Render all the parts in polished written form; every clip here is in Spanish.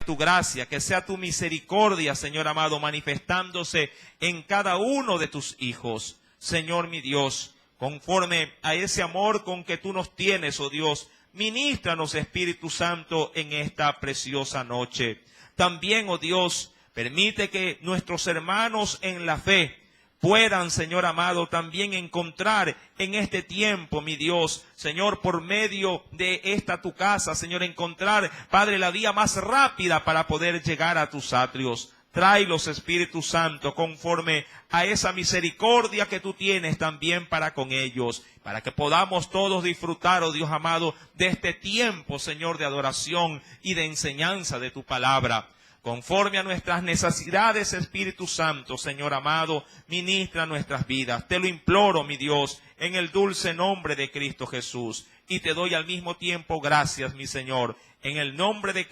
tu gracia, que sea tu misericordia, Señor amado, manifestándose en cada uno de tus hijos. Señor mi Dios, conforme a ese amor con que tú nos tienes, oh Dios, ministranos, Espíritu Santo, en esta preciosa noche. También, oh Dios, permite que nuestros hermanos en la fe puedan, Señor amado, también encontrar en este tiempo, mi Dios, Señor, por medio de esta tu casa, Señor, encontrar, Padre, la vía más rápida para poder llegar a tus atrios. Tráelos, Espíritu Santo, conforme a esa misericordia que tú tienes también para con ellos, para que podamos todos disfrutar, oh Dios amado, de este tiempo, Señor, de adoración y de enseñanza de tu palabra. Conforme a nuestras necesidades, Espíritu Santo, Señor amado, ministra nuestras vidas. Te lo imploro, mi Dios, en el dulce nombre de Cristo Jesús. Y te doy al mismo tiempo gracias, mi Señor, en el nombre de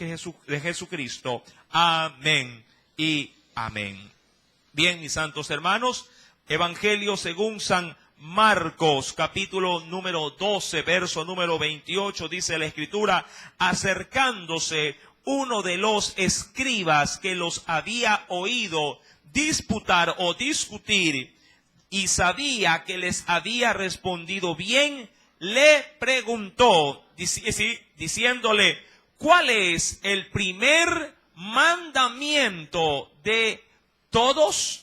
Jesucristo. Amén y amén. Bien, mis santos hermanos, Evangelio según San Marcos, capítulo número 12, verso número 28, dice la Escritura: acercándose uno de los escribas que los había oído disputar o discutir y sabía que les había respondido bien, le preguntó, diciéndole: ¿cuál es el primer mandamiento de todos?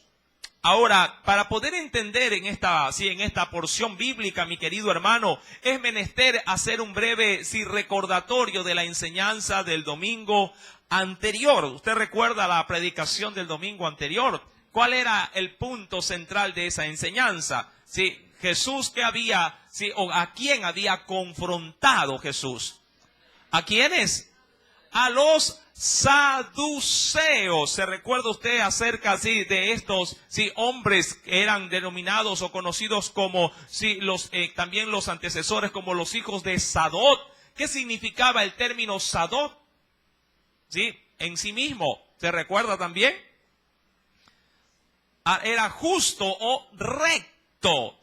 Ahora, para poder entender en esta porción bíblica, mi querido hermano, es menester hacer un breve recordatorio de la enseñanza del domingo anterior. Usted recuerda la predicación del domingo anterior. ¿Cuál era el punto central de esa enseñanza? Jesús o a quién había confrontado Jesús. ¿A quiénes? A los saduceos. ¿Se recuerda usted acerca de estos hombres que eran denominados o conocidos como también los antecesores como los hijos de Sadot? ¿Qué significaba el término Sadot? En sí mismo, ¿se recuerda también? Era justo o recto,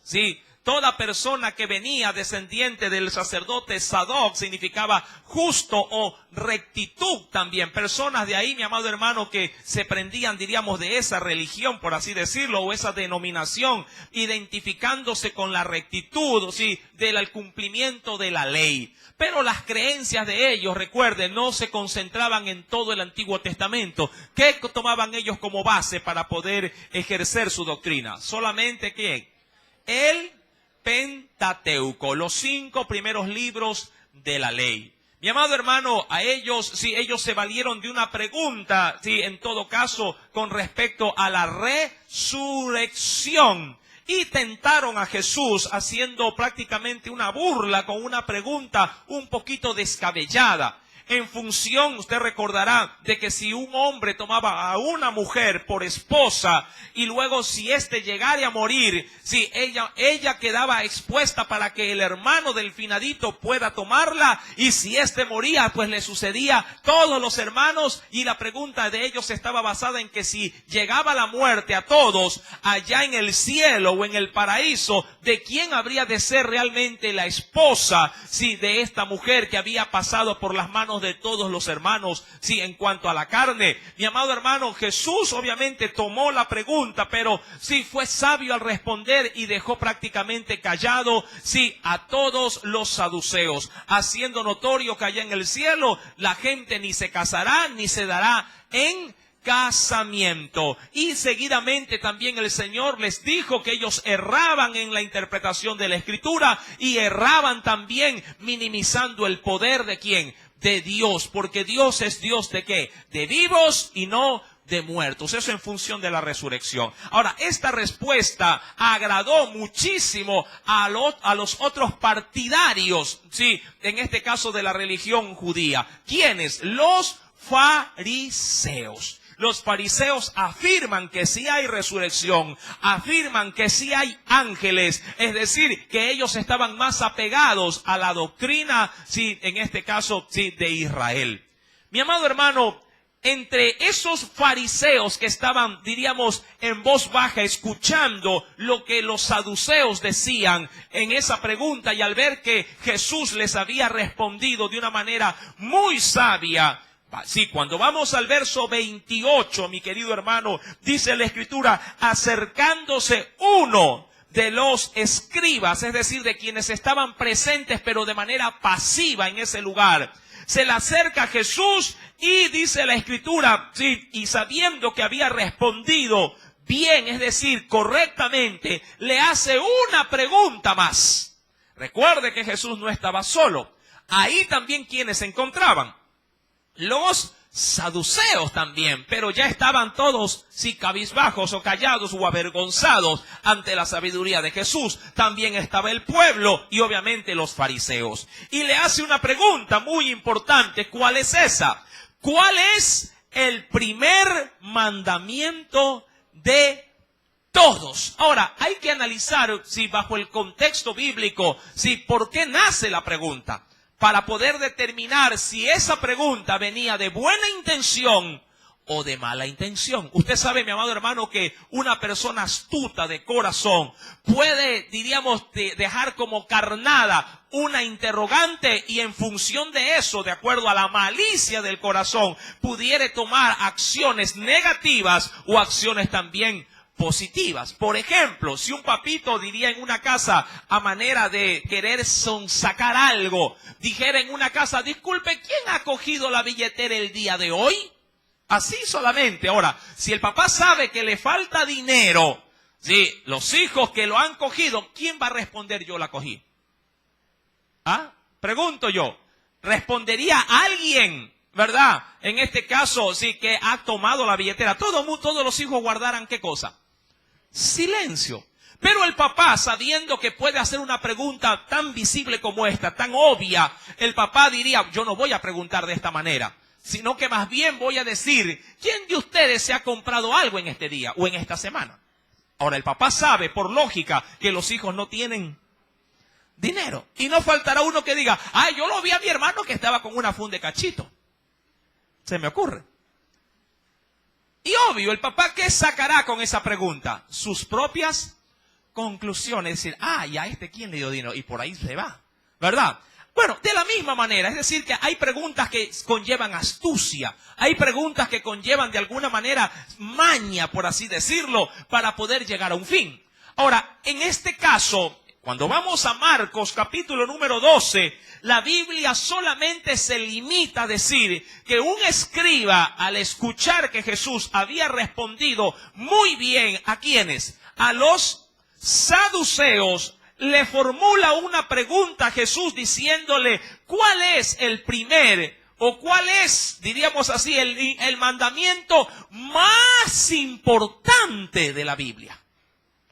Toda persona que venía descendiente del sacerdote Sadoc significaba justo o rectitud también. Personas de ahí, mi amado hermano, que se prendían, diríamos, de esa religión, por así decirlo, o esa denominación, identificándose con la rectitud, del cumplimiento de la ley. Pero las creencias de ellos, recuerden, no se concentraban en todo el Antiguo Testamento. ¿Qué tomaban ellos como base para poder ejercer su doctrina? Solamente, ¿quién? El Pentateuco, los 5 primeros libros de la ley. Mi amado hermano, a ellos se valieron de una pregunta, en todo caso, con respecto a la resurrección. Y tentaron a Jesús haciendo prácticamente una burla con una pregunta un poquito descabellada. En función, usted recordará, de que si un hombre tomaba a una mujer por esposa y luego si éste llegara a morir, ella quedaba expuesta para que el hermano del finadito pueda tomarla, y si éste moría, pues le sucedía a todos los hermanos. Y la pregunta de ellos estaba basada en que si llegaba la muerte a todos allá en el cielo o en el paraíso, ¿de quién habría de ser realmente la esposa, de esta mujer que había pasado por las manos de todos los hermanos, en cuanto a la carne? Mi amado hermano, Jesús obviamente tomó la pregunta, pero fue sabio al responder y dejó prácticamente callado, a todos los saduceos, haciendo notorio que allá en el cielo la gente ni se casará ni se dará en casamiento. Y seguidamente también el Señor les dijo que ellos erraban en la interpretación de la Escritura y erraban también minimizando el poder ¿de quién? De Dios, porque Dios es Dios ¿de qué? De vivos y no de muertos. Eso en función de la resurrección. Ahora, esta respuesta agradó muchísimo a los otros partidarios, en este caso de la religión judía. ¿Quiénes? Los fariseos. Los fariseos afirman que sí hay resurrección, afirman que sí hay ángeles, es decir, que ellos estaban más apegados a la doctrina, en este caso, de Israel. Mi amado hermano, entre esos fariseos que estaban, diríamos, en voz baja, escuchando lo que los saduceos decían en esa pregunta, y al ver que Jesús les había respondido de una manera muy sabia, Sí, cuando vamos al verso 28, mi querido hermano, dice la Escritura, acercándose uno de los escribas, es decir, de quienes estaban presentes pero de manera pasiva en ese lugar, se le acerca a Jesús y dice la Escritura, sí, y sabiendo que había respondido bien, es decir, correctamente, le hace una pregunta más. Recuerde que Jesús no estaba solo. Ahí también quienes se encontraban. Los saduceos también, pero ya estaban todos, sí, cabizbajos o callados o avergonzados ante la sabiduría de Jesús. También estaba el pueblo y obviamente los fariseos. Y le hace una pregunta muy importante. ¿Cuál es esa? ¿Cuál es el primer mandamiento de todos? Ahora, hay que analizar, si bajo el contexto bíblico, si por qué nace la pregunta, para poder determinar si esa pregunta venía de buena intención o de mala intención. Usted sabe, mi amado hermano, que una persona astuta de corazón puede, diríamos, dejar como carnada una interrogante y en función de eso, de acuerdo a la malicia del corazón, pudiera tomar acciones negativas o acciones también positivas. Por ejemplo, si un papito diría en una casa, a manera de querer sonsacar algo, dijera en una casa, disculpe, ¿quién ha cogido la billetera el día de hoy? Así solamente. Ahora, si el papá sabe que le falta dinero, sí, los hijos que lo han cogido, ¿quién va a responder yo la cogí? ¿Ah? Pregunto yo, ¿respondería alguien, verdad? En este caso, sí, que ha tomado la billetera. Todos los hijos guardaran, ¿qué cosa? Silencio. Pero el papá, sabiendo que puede hacer una pregunta tan visible como esta, tan obvia, el papá diría, yo no voy a preguntar de esta manera, sino que más bien voy a decir, ¿quién de ustedes se ha comprado algo en este día o en esta semana? Ahora, el papá sabe, por lógica, que los hijos no tienen dinero. Y no faltará uno que diga, ay, yo lo vi a mi hermano que estaba con una funda de cachito. Se me ocurre. Y obvio, el papá, ¿qué sacará con esa pregunta? Sus propias conclusiones. Es decir, ¿y a este quién le dio dinero? Y por ahí se va, ¿verdad? Bueno, de la misma manera, es decir, que hay preguntas que conllevan astucia. Hay preguntas que conllevan de alguna manera maña, por así decirlo, para poder llegar a un fin. Ahora, en este caso, cuando vamos a Marcos capítulo número 12, la Biblia solamente se limita a decir que un escriba, al escuchar que Jesús había respondido muy bien, ¿a quiénes? A los saduceos, le formula una pregunta a Jesús diciéndole, ¿cuál es el primer o cuál es, diríamos así, el mandamiento más importante de la Biblia?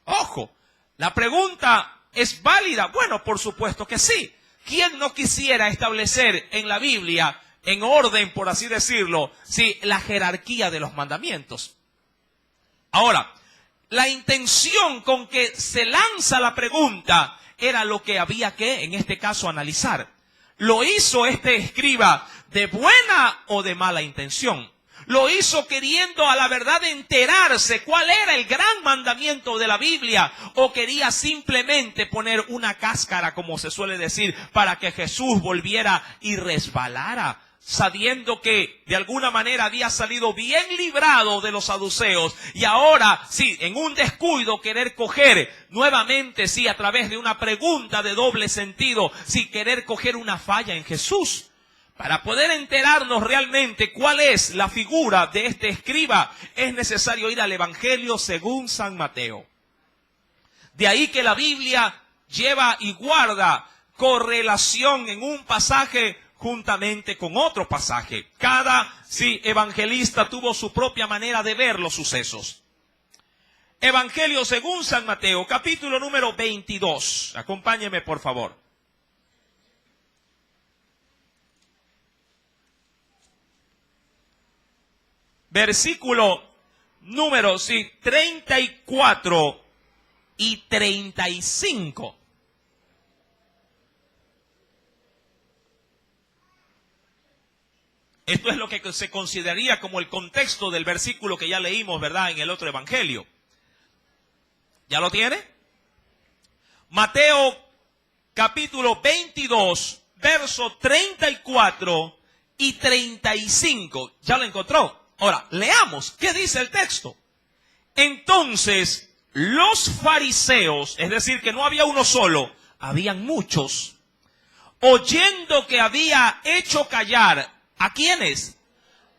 Ojo, la pregunta ¿es válida? Bueno, por supuesto que sí. ¿Quién no quisiera establecer en la Biblia, en orden, por así decirlo, sí, la jerarquía de los mandamientos? Ahora, la intención con que se lanza la pregunta era lo que había que, en este caso, analizar. ¿Lo hizo este escriba de buena o de mala intención? Lo hizo queriendo a la verdad enterarse cuál era el gran mandamiento de la Biblia, o quería simplemente poner una cáscara, como se suele decir, para que Jesús volviera y resbalara, sabiendo que de alguna manera había salido bien librado de los saduceos y ahora, sí, en un descuido querer coger nuevamente, sí, a través de una pregunta de doble sentido, sí, querer coger una falla en Jesús. Para poder enterarnos realmente cuál es la figura de este escriba, es necesario ir al Evangelio según San Mateo. De ahí que la Biblia lleva y guarda correlación en un pasaje juntamente con otro pasaje. Cada evangelista tuvo su propia manera de ver los sucesos. Evangelio según San Mateo, capítulo número 22. Acompáñeme, por favor. Versículo número 34 y 35. Esto es lo que se consideraría como el contexto del versículo que ya leímos, ¿verdad?, en el otro evangelio. ¿Ya lo tiene? Mateo capítulo 22, verso 34 y 35. ¿Ya lo encontró? Ahora, leamos. ¿Qué dice el texto? Entonces, los fariseos, es decir, que no había uno solo, habían muchos, oyendo que había hecho callar, ¿a quiénes?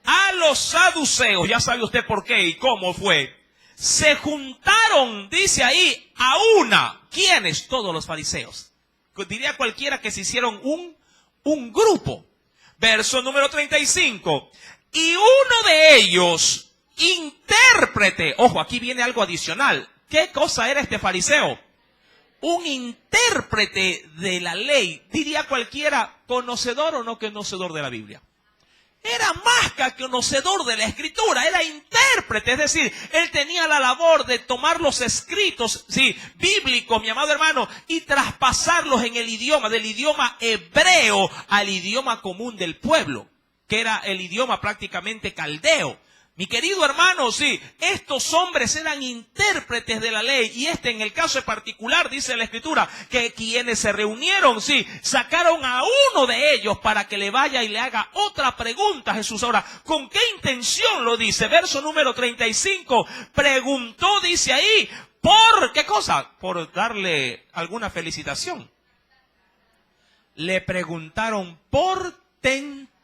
A los saduceos. Ya sabe usted por qué y cómo fue. Se juntaron, dice ahí, a una. ¿Quiénes? Todos los fariseos. Diría cualquiera que se hicieron un grupo. Verso número 35. Y uno de ellos, intérprete. Ojo, aquí viene algo adicional. ¿Qué cosa era este fariseo? Un intérprete de la ley. Diría cualquiera, conocedor o no conocedor de la Biblia. Era más que conocedor de la escritura, era intérprete, es decir, él tenía la labor de tomar los escritos, sí, bíblicos, mi amado hermano, y traspasarlos en el idioma, del idioma hebreo al idioma común del pueblo, que era el idioma prácticamente caldeo. Mi querido hermano, sí, estos hombres eran intérpretes de la ley y en el caso particular, dice la Escritura, que quienes se reunieron, sí, sacaron a uno de ellos para que le vaya y le haga otra pregunta a Jesús. Ahora, ¿con qué intención lo dice? Verso número 35, preguntó, dice ahí, ¿por qué cosa? Por darle alguna felicitación. Le preguntaron por tentarle.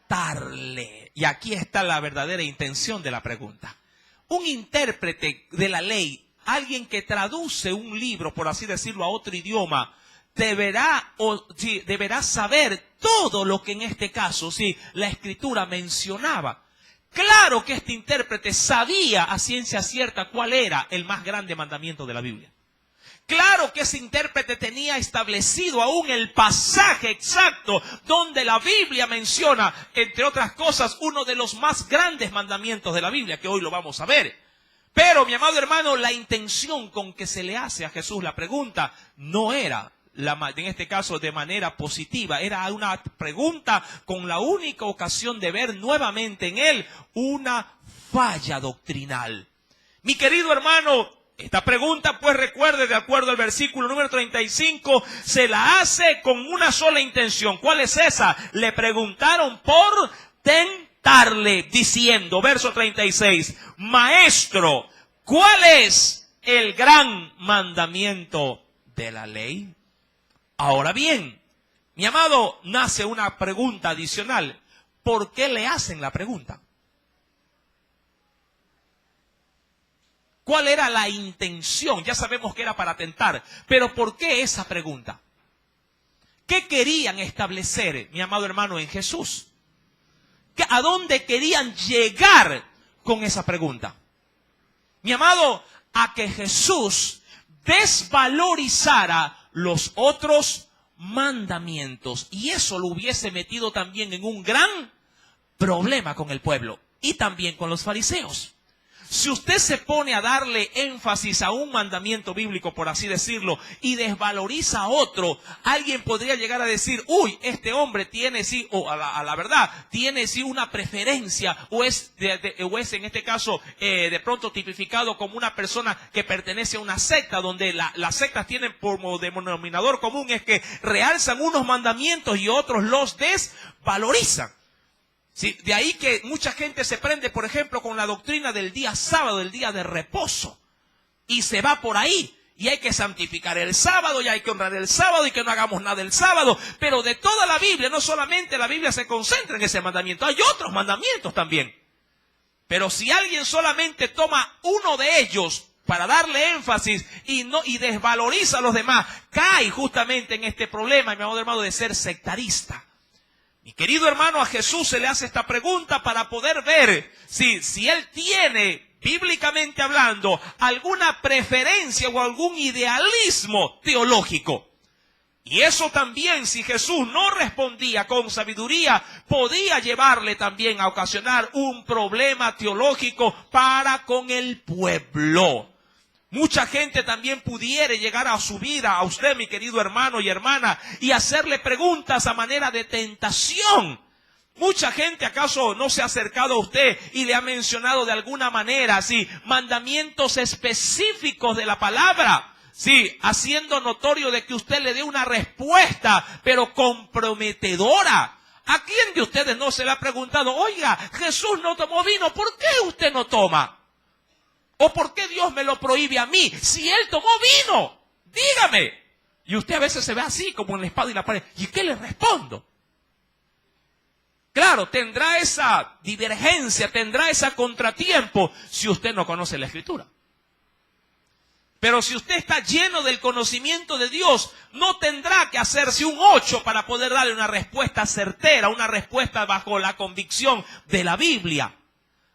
Y aquí está la verdadera intención de la pregunta. Un intérprete de la ley, alguien que traduce un libro, por así decirlo, a otro idioma, deberá saber todo lo que en este caso, la Escritura mencionaba. Claro que este intérprete sabía a ciencia cierta cuál era el más grande mandamiento de la Biblia. Claro que ese intérprete tenía establecido aún el pasaje exacto donde la Biblia menciona, entre otras cosas, uno de los más grandes mandamientos de la Biblia, que hoy lo vamos a ver. Pero, mi amado hermano, la intención con que se le hace a Jesús la pregunta no era, en este caso, de manera positiva. Era una pregunta con la única ocasión de ver nuevamente en él una falla doctrinal. Mi querido hermano, esta pregunta, pues recuerde, de acuerdo al versículo número 35, se la hace con una sola intención. ¿Cuál es esa? Le preguntaron por tentarle, diciendo, verso 36, Maestro, ¿cuál es el gran mandamiento de la ley? Ahora bien, mi amado, nace una pregunta adicional. ¿Por qué le hacen la pregunta? ¿Cuál era la intención? Ya sabemos que era para tentar, pero ¿por qué esa pregunta? ¿Qué querían establecer, mi amado hermano, en Jesús? ¿A dónde querían llegar con esa pregunta? Mi amado, a que Jesús desvalorizara los otros mandamientos. Y eso lo hubiese metido también en un gran problema con el pueblo y también con los fariseos. Si usted se pone a darle énfasis a un mandamiento bíblico, por así decirlo, y desvaloriza a otro, alguien podría llegar a decir, uy, este hombre tiene o a la verdad, tiene una preferencia, o es en este caso, de pronto tipificado como una persona que pertenece a una secta, donde las sectas tienen como denominador común es que realzan unos mandamientos y otros los desvalorizan. Sí, de ahí que mucha gente se prende, por ejemplo, con la doctrina del día sábado, el día de reposo. Y se va por ahí. Y hay que santificar el sábado, y hay que honrar el sábado, y que no hagamos nada el sábado. Pero de toda la Biblia, no solamente la Biblia se concentra en ese mandamiento, hay otros mandamientos también. Pero si alguien solamente toma uno de ellos para darle énfasis y desvaloriza a los demás, cae justamente en este problema, mi amado hermano, de ser sectarista. Mi querido hermano, a Jesús se le hace esta pregunta para poder ver si él tiene, bíblicamente hablando, alguna preferencia o algún idealismo teológico. Y eso también, si Jesús no respondía con sabiduría, podía llevarle también a ocasionar un problema teológico para con el pueblo. Mucha gente también pudiera llegar a su vida, a usted, mi querido hermano y hermana, y hacerle preguntas a manera de tentación. Mucha gente, ¿acaso no se ha acercado a usted y le ha mencionado de alguna manera, mandamientos específicos de la palabra? Haciendo notorio de que usted le dé una respuesta, pero comprometedora ¿a quién de ustedes no se le ha preguntado, oiga, Jesús no tomó vino, ¿por qué usted no toma? ¿O por qué Dios me lo prohíbe a mí si Él tomó vino? Dígame. Y usted a veces se ve así como en la espada y la pared. ¿Y qué le respondo? Claro, tendrá esa divergencia, tendrá ese contratiempo si usted no conoce la Escritura. Pero si usted está lleno del conocimiento de Dios, no tendrá que hacerse un 8 para poder darle una respuesta certera, una respuesta bajo la convicción de la Biblia.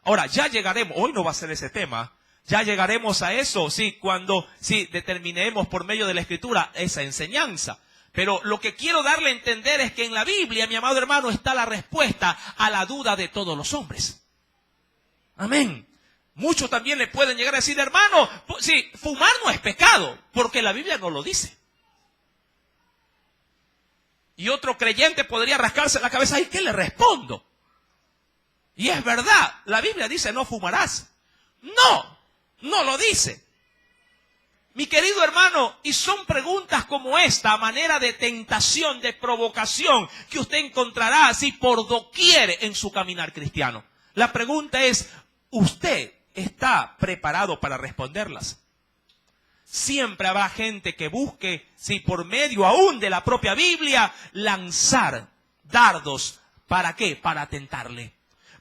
Ahora, ya llegaremos, hoy no va a ser ese tema, ya llegaremos a eso, sí, cuando determinemos por medio de la Escritura esa enseñanza. Pero lo que quiero darle a entender es que en la Biblia, mi amado hermano, está la respuesta a la duda de todos los hombres. Amén. Muchos también le pueden llegar a decir, hermano, sí, fumar no es pecado, porque la Biblia no lo dice. Y otro creyente podría rascarse la cabeza, ¿y qué le respondo? Y es verdad, la Biblia dice no fumarás. No lo dice. Mi querido hermano, y son preguntas como esta, a manera de tentación, de provocación, que usted encontrará así por doquier en su caminar cristiano. La pregunta es, ¿usted está preparado para responderlas? Siempre habrá gente que busque, si por medio aún de la propia Biblia, lanzar dardos. ¿Para qué? Para tentarle.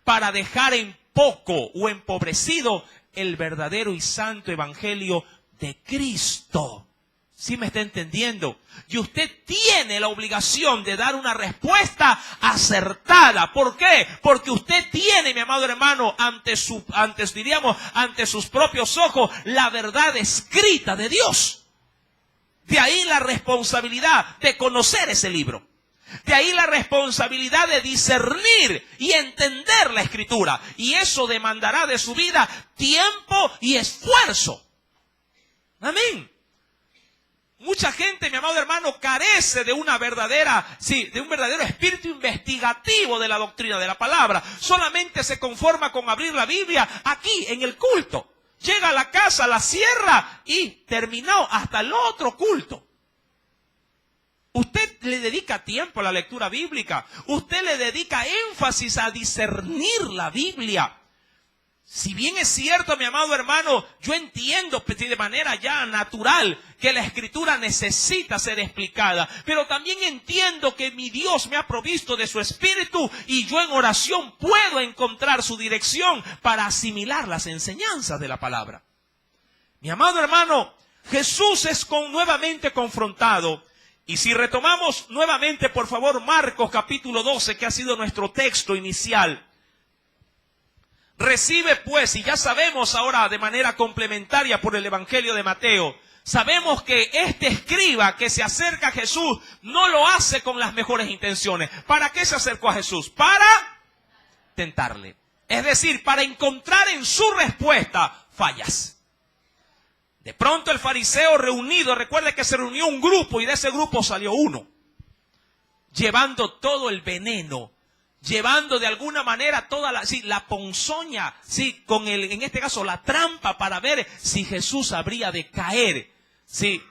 Para dejar en poco o empobrecido el verdadero y santo evangelio de Cristo. ¿Sí me está entendiendo? Y usted tiene la obligación de dar una respuesta acertada. ¿Por qué? Porque usted tiene, mi amado hermano, ante sus propios ojos, la verdad escrita de Dios. De ahí la responsabilidad de conocer ese libro. De ahí la responsabilidad de discernir y entender la Escritura. Y eso demandará de su vida tiempo y esfuerzo. Amén. Mucha gente, mi amado hermano, carece de un verdadero espíritu investigativo de la doctrina de la palabra. Solamente se conforma con abrir la Biblia aquí, en el culto. Llega a la casa, la cierra y terminó hasta el otro culto. Usted le dedica tiempo a la lectura bíblica. Usted le dedica énfasis a discernir la Biblia. Si bien es cierto, mi amado hermano, yo entiendo de manera ya natural que la Escritura necesita ser explicada, pero también entiendo que mi Dios me ha provisto de su Espíritu y yo en oración puedo encontrar su dirección para asimilar las enseñanzas de la palabra. Mi amado hermano, Jesús es nuevamente confrontado. Y si retomamos nuevamente, por favor, Marcos capítulo 12, que ha sido nuestro texto inicial. Recibe pues, y ya sabemos ahora de manera complementaria por el Evangelio de Mateo, sabemos que este escriba que se acerca a Jesús no lo hace con las mejores intenciones. ¿Para qué se acercó a Jesús? Para tentarle. Es decir, para encontrar en su respuesta fallas. De pronto el fariseo reunido, recuerde que se reunió un grupo y de ese grupo salió uno, llevando todo el veneno, llevando de alguna manera toda la ponzoña, en este caso la trampa para ver si Jesús habría de caer. Si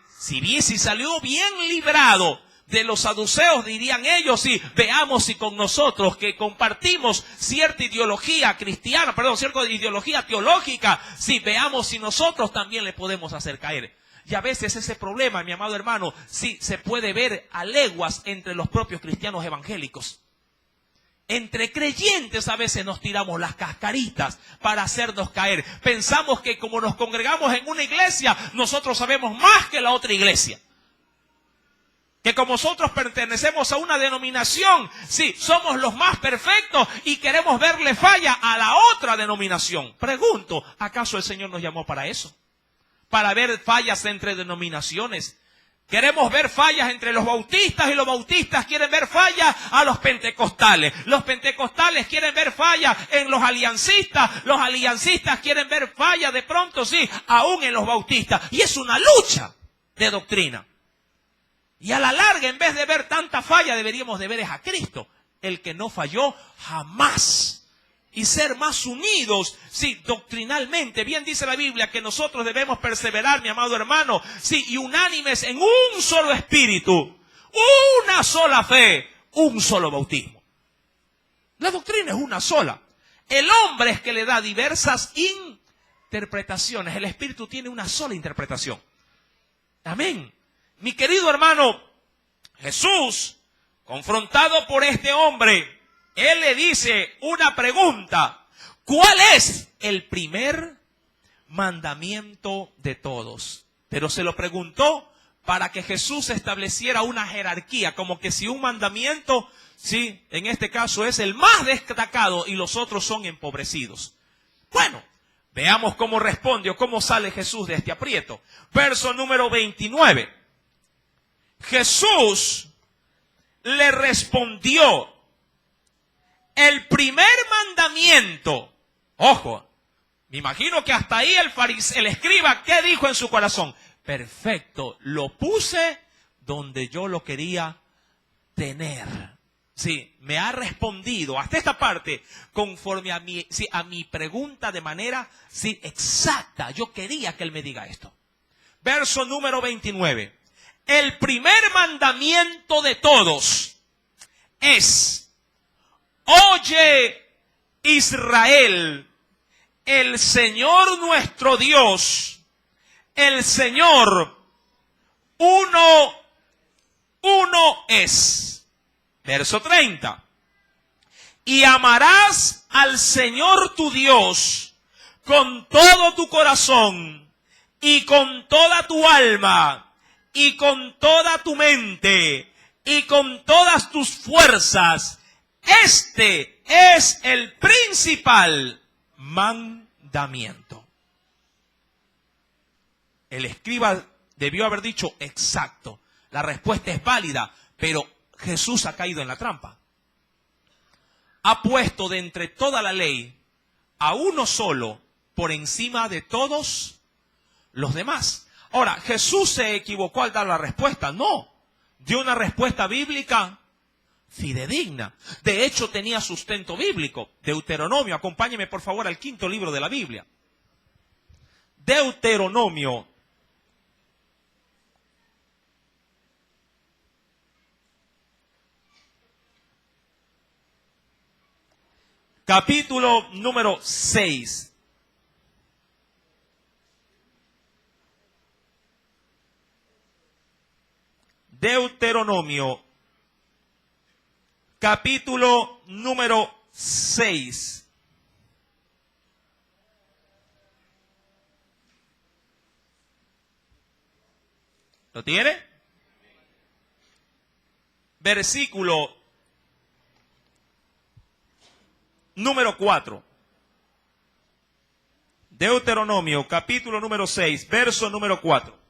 salió bien librado de los saduceos, dirían ellos, veamos si con nosotros que compartimos cierta ideología cristiana, cierta ideología teológica, veamos si nosotros también le podemos hacer caer. Y a veces ese problema, mi amado hermano, se puede ver a leguas entre los propios cristianos evangélicos. Entre creyentes a veces nos tiramos las cascaritas para hacernos caer. Pensamos que como nos congregamos en una iglesia, nosotros sabemos más que la otra iglesia. Que como nosotros pertenecemos a una denominación, somos los más perfectos y queremos verle falla a la otra denominación. Pregunto, ¿acaso el Señor nos llamó para eso? Para ver fallas entre denominaciones. Queremos ver fallas entre los bautistas y los bautistas quieren ver fallas a los pentecostales. Los pentecostales quieren ver fallas en los aliancistas quieren ver fallas de pronto, aún en los bautistas. Y es una lucha de doctrina. Y a la larga, en vez de ver tanta falla, deberíamos de ver a Cristo, el que no falló jamás. Y ser más unidos, doctrinalmente. Bien dice la Biblia que nosotros debemos perseverar, mi amado hermano, y unánimes en un solo espíritu, una sola fe, un solo bautismo. La doctrina es una sola. El hombre es que le da diversas interpretaciones. El Espíritu tiene una sola interpretación. Amén. Mi querido hermano, Jesús, confrontado por este hombre, él le dice una pregunta. ¿Cuál es el primer mandamiento de todos? Pero se lo preguntó para que Jesús estableciera una jerarquía, como que si un mandamiento, sí, en este caso es el más destacado y los otros son empobrecidos. Bueno, veamos cómo responde o cómo sale Jesús de este aprieto. Verso número 29. Jesús le respondió, el primer mandamiento, ojo, me imagino que hasta ahí el escriba, ¿qué dijo en su corazón? Perfecto, lo puse donde yo lo quería tener. Sí, me ha respondido hasta esta parte conforme a mi pregunta de manera exacta. Yo quería que él me diga esto. Verso número 29. El primer mandamiento de todos es: oye, Israel, el Señor nuestro Dios, el Señor, uno es. Verso 30. Y amarás al Señor tu Dios con todo tu corazón y con toda tu alma y con toda tu mente y con todas tus fuerzas. Este es el principal mandamiento. El escriba debió haber dicho exacto. La respuesta es válida, pero Jesús ha caído en la trampa. Ha puesto de entre toda la ley a uno solo por encima de todos los demás. Ahora, ¿Jesús se equivocó al dar la respuesta? No. Dio una respuesta bíblica fidedigna. De hecho, tenía sustento bíblico. Deuteronomio, acompáñeme por favor al 5º libro de la Biblia. Deuteronomio. Capítulo número 6. Deuteronomio, capítulo número 6. ¿Lo tiene? Versículo número 4. Deuteronomio, capítulo número 6, verso número 4.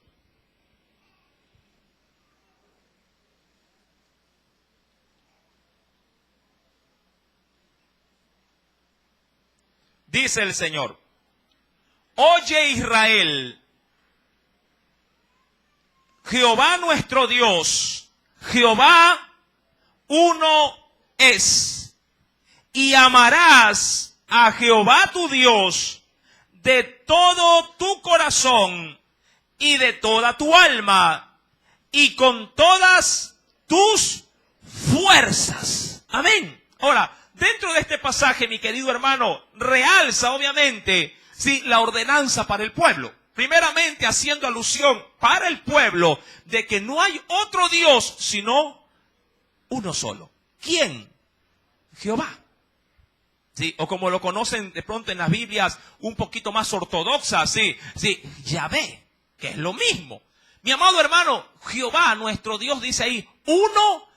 Dice el Señor: oye Israel, Jehová nuestro Dios, Jehová uno es, y amarás a Jehová tu Dios de todo tu corazón y de toda tu alma y con todas tus fuerzas. Amén. Ahora, dentro de este pasaje, mi querido hermano, realza obviamente la ordenanza para el pueblo. Primeramente haciendo alusión para el pueblo de que no hay otro Dios sino uno solo. ¿Quién? Jehová. Sí, o como lo conocen de pronto en las Biblias un poquito más ortodoxas, Yahvé, que es lo mismo. Mi amado hermano, Jehová, nuestro Dios, dice ahí, uno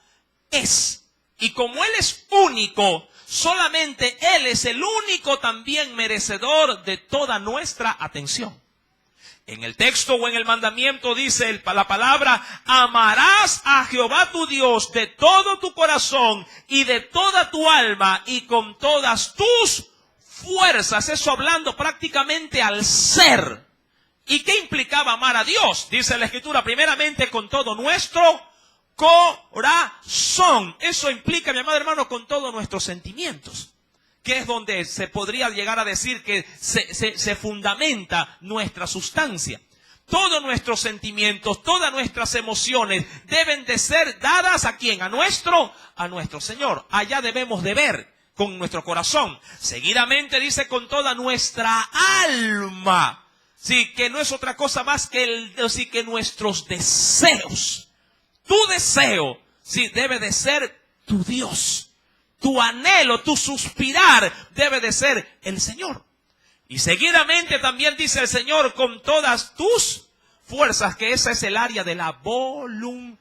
es. Y como Él es único, solamente Él es el único también merecedor de toda nuestra atención. En el texto o en el mandamiento dice la palabra: amarás a Jehová tu Dios de todo tu corazón y de toda tu alma y con todas tus fuerzas. Eso hablando prácticamente al ser. ¿Y qué implicaba amar a Dios? Dice la Escritura, primeramente con todo nuestro corazón. Eso implica, mi amado hermano, con todos nuestros sentimientos, que es donde se podría llegar a decir que se fundamenta nuestra sustancia. Todos nuestros sentimientos, todas nuestras emociones deben de ser dadas ¿a quién? A nuestro Señor. Allá debemos de ver con nuestro corazón. Seguidamente dice con toda nuestra alma. Sí, que no es otra cosa más que que nuestros deseos. Tu deseo, sí, debe de ser tu Dios. Tu anhelo, tu suspirar debe de ser el Señor. Y seguidamente también dice el Señor con todas tus fuerzas, que esa es el área de la voluntad.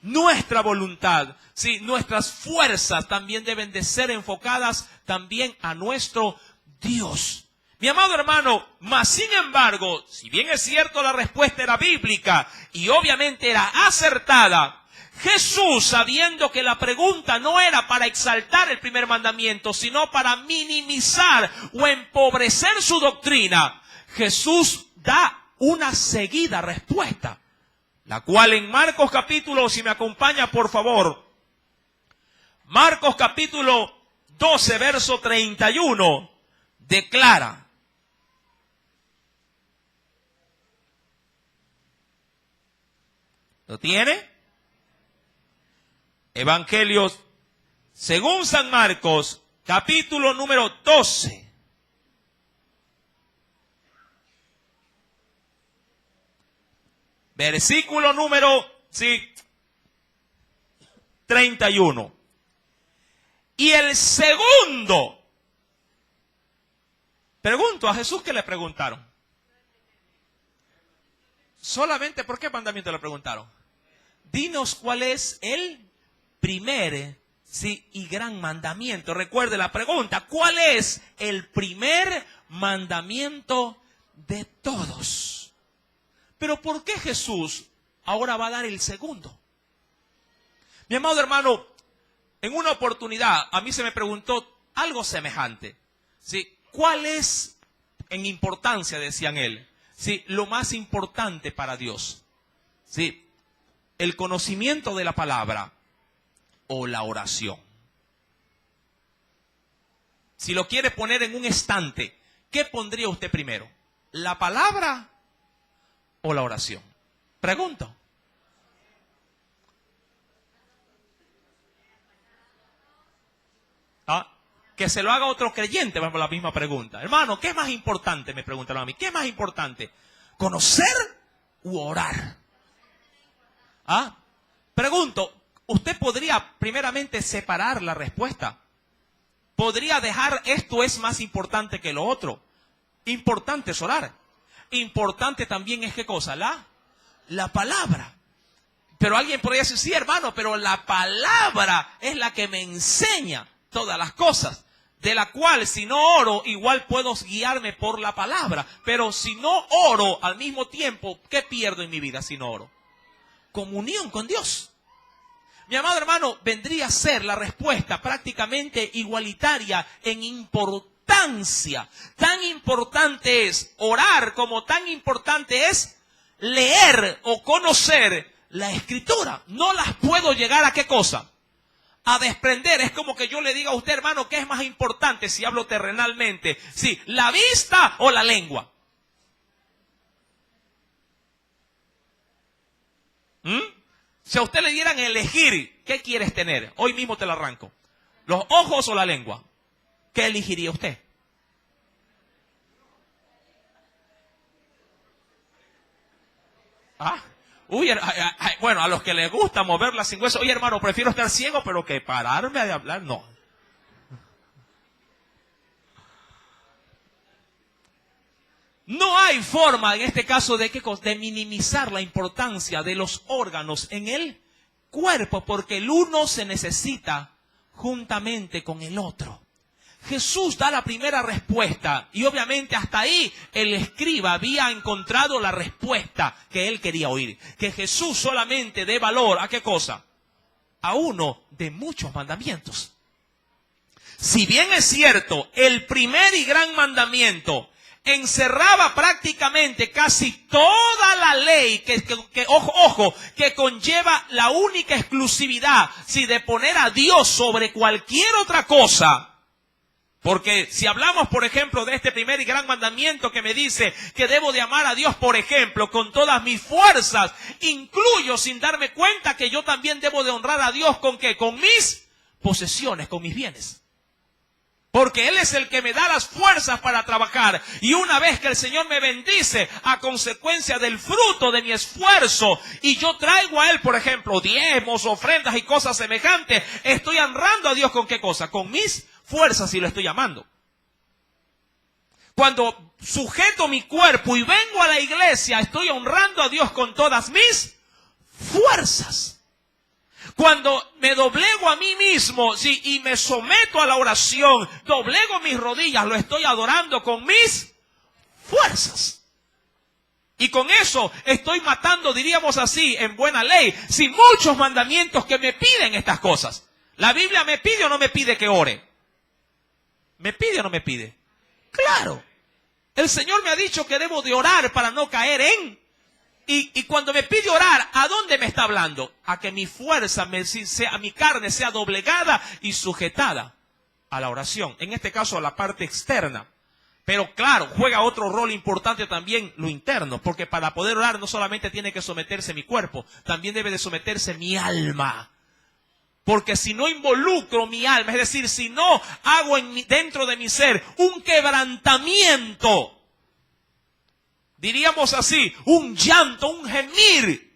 Nuestra voluntad, sí, nuestras fuerzas también deben de ser enfocadas también a nuestro Dios. Mi amado hermano, mas sin embargo, si bien es cierto la respuesta era bíblica y obviamente era acertada, Jesús, sabiendo que la pregunta no era para exaltar el primer mandamiento, sino para minimizar o empobrecer su doctrina, Jesús da una seguida respuesta, la cual en Marcos capítulo, si me acompaña por favor, Marcos capítulo 12, verso 31, declara: ¿lo tiene? Evangelios según San Marcos, capítulo número 12. Versículo número 31. Y el segundo. Pregunto a Jesús, ¿qué le preguntaron? Solamente, ¿por qué mandamiento le preguntaron? Dinos cuál es el primer, sí, y gran mandamiento. Recuerde la pregunta: ¿cuál es el primer mandamiento de todos? Pero ¿por qué Jesús ahora va a dar el segundo? Mi amado hermano, en una oportunidad a mí se me preguntó algo semejante. ¿Sí? ¿Cuál es, en importancia, decían él, sí, lo más importante para Dios? ¿Sí? ¿El conocimiento de la palabra o la oración? Si lo quiere poner en un estante, ¿qué pondría usted primero? ¿La palabra o la oración? Pregunto. Que se lo haga otro creyente, por la misma pregunta. Hermano, ¿qué es más importante? Me preguntaron a mí. ¿Qué es más importante? ¿Conocer u orar? Pregunto, ¿usted podría primeramente separar la respuesta? ¿Podría dejar esto es más importante que lo otro? Importante es orar. Importante también es ¿qué cosa? La palabra. Pero alguien podría decir, sí hermano, pero la palabra es la que me enseña todas las cosas, de la cual si no oro, igual puedo guiarme por la palabra. Pero si no oro al mismo tiempo, ¿qué pierdo en mi vida si no oro? Comunión con Dios. Mi amado hermano, vendría a ser la respuesta prácticamente igualitaria en importancia. Tan importante es orar como tan importante es leer o conocer la Escritura. No las puedo llegar a ¿qué cosa? A desprender. Es como que yo le diga a usted, hermano, ¿qué es más importante si hablo terrenalmente? Sí, ¿la vista o la lengua? Si a usted le dieran a elegir, ¿qué quieres tener? Hoy mismo te lo arranco. ¿Los ojos o la lengua? ¿Qué elegiría usted? Bueno, a los que les gusta moverla sin hueso. Oye, hermano, prefiero estar ciego, pero que pararme de hablar, no. No hay forma, en este caso, de minimizar la importancia de los órganos en el cuerpo, porque el uno se necesita juntamente con el otro. Jesús da la primera respuesta y obviamente hasta ahí el escriba había encontrado la respuesta que él quería oír. Que Jesús solamente dé valor ¿a qué cosa? A uno de muchos mandamientos. Si bien es cierto, el primer y gran mandamiento encerraba prácticamente casi toda la ley que conlleva la única exclusividad, sí, de poner a Dios sobre cualquier otra cosa. Porque si hablamos, por ejemplo, de este primer y gran mandamiento que me dice que debo de amar a Dios, por ejemplo, con todas mis fuerzas, incluyo sin darme cuenta que yo también debo de honrar a Dios ¿con qué? Con mis posesiones, con mis bienes. Porque Él es el que me da las fuerzas para trabajar. Y una vez que el Señor me bendice a consecuencia del fruto de mi esfuerzo, y yo traigo a Él, por ejemplo, diezmos, ofrendas y cosas semejantes, estoy honrando a Dios ¿con qué cosa? Con mis fuerzas, y lo estoy llamando. Cuando sujeto mi cuerpo y vengo a la iglesia, estoy honrando a Dios con todas mis fuerzas. Cuando me doblego a mí mismo, sí, y me someto a la oración, doblego mis rodillas, lo estoy adorando con mis fuerzas. Y con eso estoy matando, diríamos así, en buena ley, sin muchos mandamientos que me piden estas cosas. ¿La Biblia me pide o no me pide que ore? ¿Me pide o no me pide? Claro. El Señor me ha dicho que debo de orar para no caer en... Y cuando me pide orar, ¿a dónde me está hablando? A que mi fuerza, mi carne sea doblegada y sujetada a la oración. En este caso, a la parte externa. Pero claro, juega otro rol importante también lo interno. Porque para poder orar no solamente tiene que someterse mi cuerpo, también debe de someterse mi alma. Porque si no involucro mi alma, es decir, si no hago dentro de mi ser un quebrantamiento, diríamos así, un llanto, un gemir,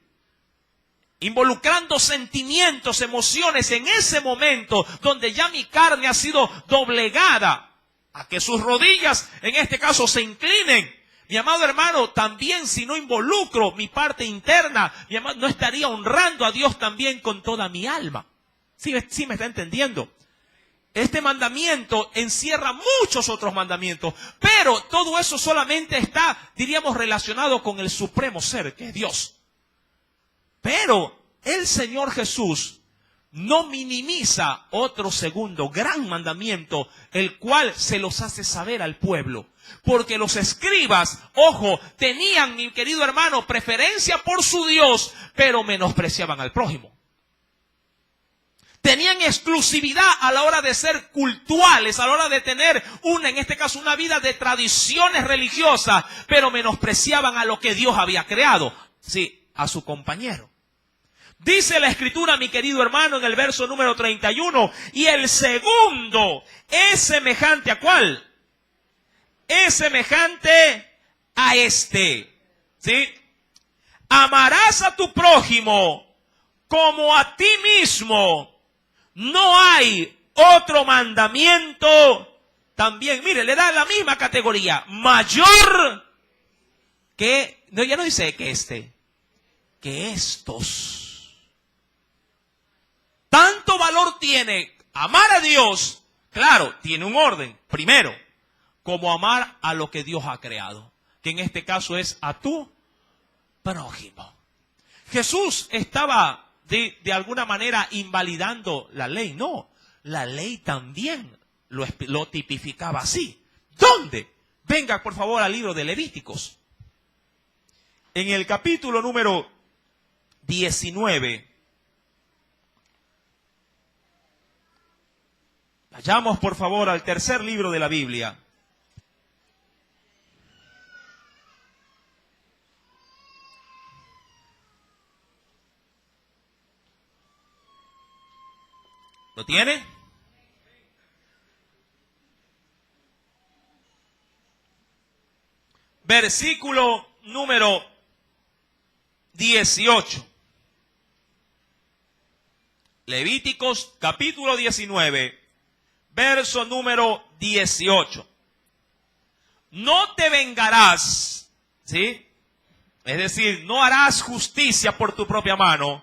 involucrando sentimientos, emociones en ese momento donde ya mi carne ha sido doblegada a que sus rodillas, en este caso, se inclinen. Mi amado hermano, también si no involucro mi parte interna, mi amado, no estaría honrando a Dios también con toda mi alma. ¿Sí me está entendiendo? Este mandamiento encierra muchos otros mandamientos, pero todo eso solamente está, diríamos, relacionado con el supremo ser, que es Dios. Pero el Señor Jesús no minimiza otro segundo gran mandamiento, el cual se los hace saber al pueblo. Porque los escribas, ojo, tenían, mi querido hermano, preferencia por su Dios, pero menospreciaban al prójimo. Tenían exclusividad a la hora de ser cultuales, a la hora de tener en este caso, una vida de tradiciones religiosas, pero menospreciaban a lo que Dios había creado, sí, a su compañero. Dice la Escritura, mi querido hermano, en el verso número 31, y el segundo es semejante ¿a cuál? Es semejante a este, ¿sí? Amarás a tu prójimo como a ti mismo. No hay otro mandamiento también, mire, le da la misma categoría, mayor que, no, ya no dice que que estos. Tanto valor tiene amar a Dios, claro, tiene un orden, primero, como amar a lo que Dios ha creado, que en este caso es a tu prójimo. Jesús estaba de alguna manera invalidando la ley. No, la ley también lo tipificaba así. ¿Dónde? Venga por favor al libro de Levíticos. En el capítulo número 19. Vayamos por favor al tercer libro de la Biblia. ¿Lo tiene? Versículo número 18. Levíticos capítulo 19, verso número 18. No te vengarás, ¿sí? Es decir, no harás justicia por tu propia mano,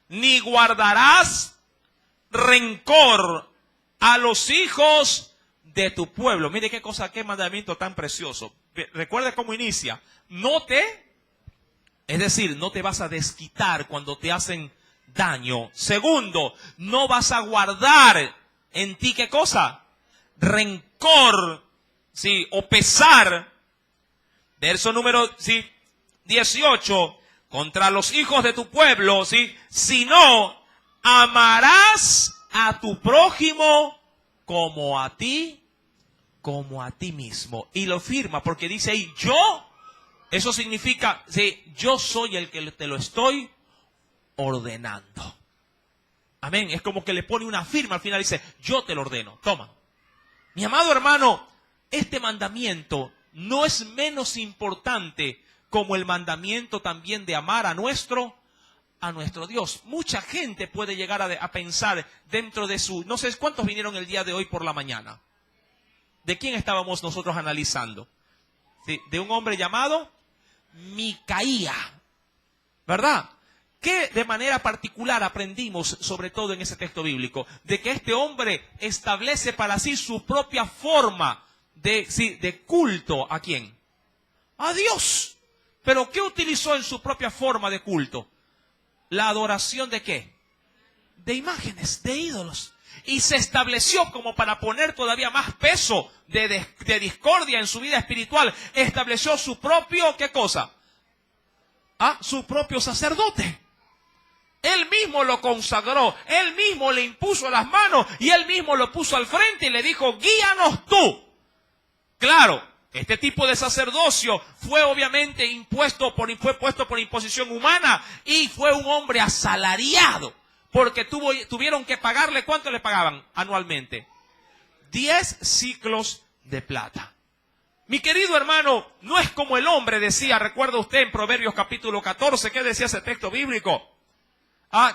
ni guardarás rencor a los hijos de tu pueblo. Mire qué cosa, qué mandamiento tan precioso. Recuerda cómo inicia. Es decir, no te vas a desquitar cuando te hacen daño. Segundo, no vas a guardar en ti, ¿qué cosa? Rencor, sí, o pesar. Verso número 18, contra los hijos de tu pueblo, sí, sino amarás a tu prójimo como a ti mismo. Y lo firma porque dice ahí, yo, eso significa, sí, yo soy el que te lo estoy ordenando. Amén. Es como que le pone una firma al final y dice, yo te lo ordeno, toma. Mi amado hermano, este mandamiento no es menos importante como el mandamiento también de amar a nuestro Dios. Mucha gente puede llegar a pensar dentro de su... No sé cuántos vinieron el día de hoy por la mañana. ¿De quién estábamos nosotros analizando? ¿Sí? De un hombre llamado Micaía, ¿verdad? Que de manera particular aprendimos, sobre todo en ese texto bíblico, de que este hombre establece para sí su propia forma de culto. ¿A quién? A Dios. ¿Pero qué utilizó en su propia forma de culto? La adoración ¿de qué? De imágenes, de ídolos. Y se estableció como para poner todavía más peso de discordia en su vida espiritual. Estableció su propio, ¿qué cosa? Su propio sacerdote. Él mismo lo consagró, él mismo le impuso las manos y él mismo lo puso al frente y le dijo, guíanos tú. Claro, este tipo de sacerdocio fue obviamente fue puesto por imposición humana y fue un hombre asalariado, porque tuvieron que pagarle, ¿cuánto le pagaban anualmente? 10 ciclos de plata. Mi querido hermano, no es como el hombre decía, recuerda usted en Proverbios capítulo 14, ¿qué decía ese texto bíblico?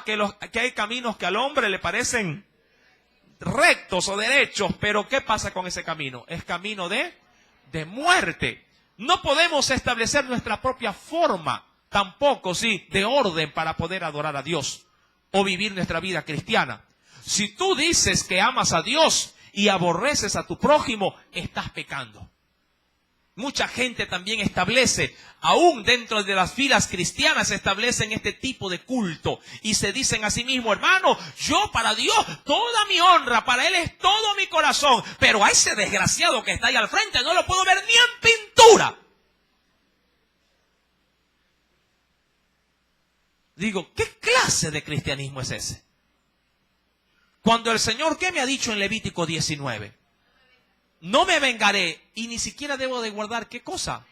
Que hay caminos que al hombre le parecen rectos o derechos, pero ¿qué pasa con ese camino? Es camino de muerte. No podemos establecer nuestra propia forma, tampoco, de orden para poder adorar a Dios o vivir nuestra vida cristiana. Si tú dices que amas a Dios y aborreces a tu prójimo, estás pecando. Mucha gente también establece, aún dentro de las filas cristianas, establecen este tipo de culto. Y se dicen a sí mismos, hermano, yo para Dios, toda mi honra, para Él es todo mi corazón. Pero a ese desgraciado que está ahí al frente, no lo puedo ver ni en pintura. Digo, ¿qué clase de cristianismo es ese? Cuando el Señor, ¿qué me ha dicho en Levítico 19? No me vengaré y ni siquiera debo de guardar, ¿qué cosa?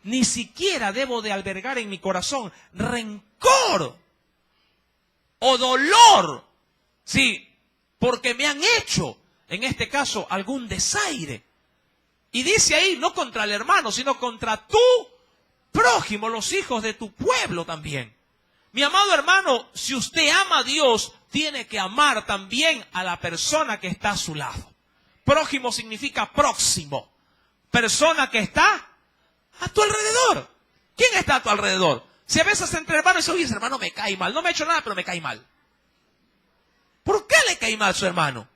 Ni siquiera debo de albergar en mi corazón rencor o dolor. Sí, porque me han hecho, en este caso, algún desaire. Y dice ahí, no contra el hermano, sino contra tu prójimo, los hijos de tu pueblo también. Mi amado hermano, si usted ama a Dios, tiene que amar también a la persona que está a su lado. Prójimo significa próximo. Persona que está a tu alrededor. ¿Quién está a tu alrededor? Si a veces entre hermanos dice, oye, ese hermano me cae mal. No me ha hecho nada, pero me cae mal. ¿Por qué le cae mal a su hermano?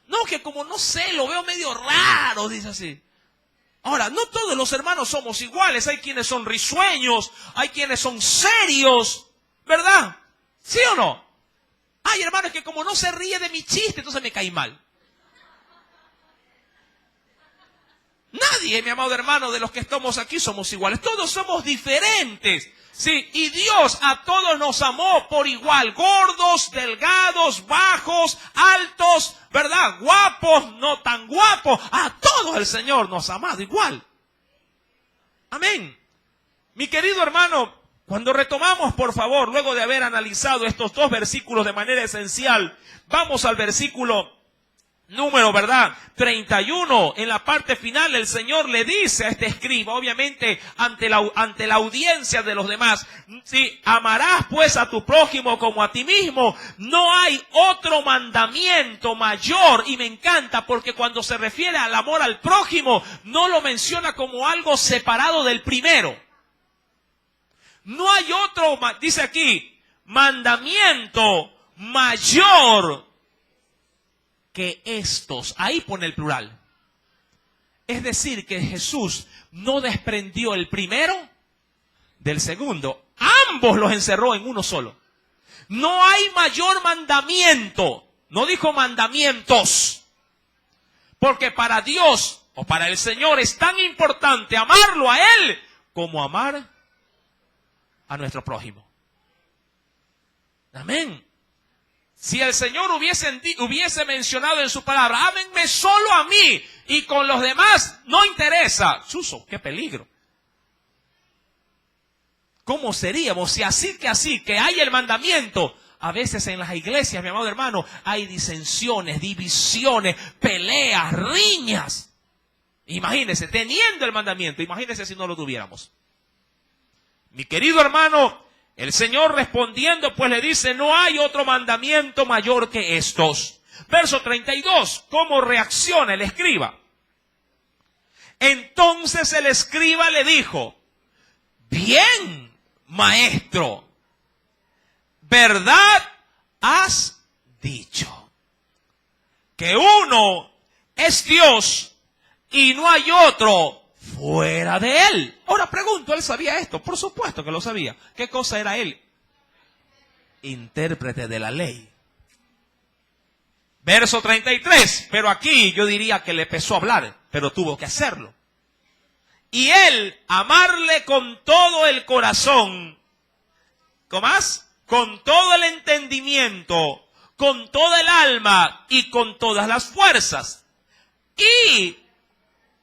No, que como no sé, lo veo medio raro, dice así. Ahora, no todos los hermanos somos iguales. Hay quienes son risueños, hay quienes son serios, ¿verdad? ¿Sí o no? Hay hermanos que como no se ríe de mi chiste, entonces me cae mal. Nadie, mi amado hermano, de los que estamos aquí somos iguales. Todos somos diferentes. Sí, y Dios a todos nos amó por igual. Gordos, delgados, bajos, altos, ¿verdad? Guapos, no tan guapos. A todos el Señor nos ha amado igual. Amén. Mi querido hermano, cuando retomamos, por favor, luego de haber analizado estos dos versículos de manera esencial, vamos al versículo número, ¿verdad? 31, en la parte final el Señor le dice a este escriba, obviamente ante la audiencia de los demás, si amarás pues a tu prójimo como a ti mismo, no hay otro mandamiento mayor. Y me encanta porque cuando se refiere al amor al prójimo, no lo menciona como algo separado del primero. No hay otro, dice aquí, mandamiento mayor que estos. Ahí pone el plural. Es decir, que Jesús no desprendió el primero del segundo. Ambos los encerró en uno solo. No hay mayor mandamiento. No dijo mandamientos. Porque para Dios o para el Señor es tan importante amarlo a Él como amar a nuestro prójimo. Amén. Si el Señor hubiese mencionado en su palabra, ámenme solo a mí y con los demás no interesa. Suso, qué peligro. ¿Cómo seríamos si así que hay el mandamiento, a veces en las iglesias, mi amado hermano, hay disensiones, divisiones, peleas, riñas. Imagínese, teniendo el mandamiento, imagínese si no lo tuviéramos. Mi querido hermano, el Señor respondiendo, pues le dice, no hay otro mandamiento mayor que estos. Verso 32, ¿cómo reacciona el escriba? Entonces el escriba le dijo, bien, maestro, verdad has dicho, que uno es Dios y no hay otro fuera de él. Ahora pregunto, ¿él sabía esto? Por supuesto que lo sabía. ¿Qué cosa era él? Intérprete de la ley. Verso 33, pero aquí yo diría que le empezó a hablar, pero tuvo que hacerlo. Y él, amarle con todo el corazón, ¿con más? Con todo el entendimiento, con toda el alma y con todas las fuerzas. Y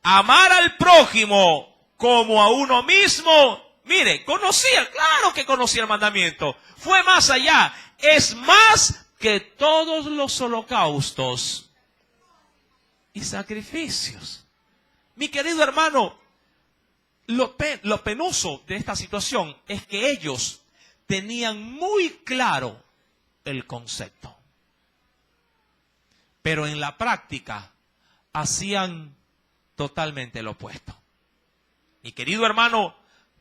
amar al prójimo como a uno mismo. Mire, claro que conocía el mandamiento. Fue más allá, es más que todos los holocaustos y sacrificios. Mi querido hermano, lo penoso de esta situación es que ellos tenían muy claro el concepto, pero en la práctica hacían totalmente lo opuesto. Mi querido hermano,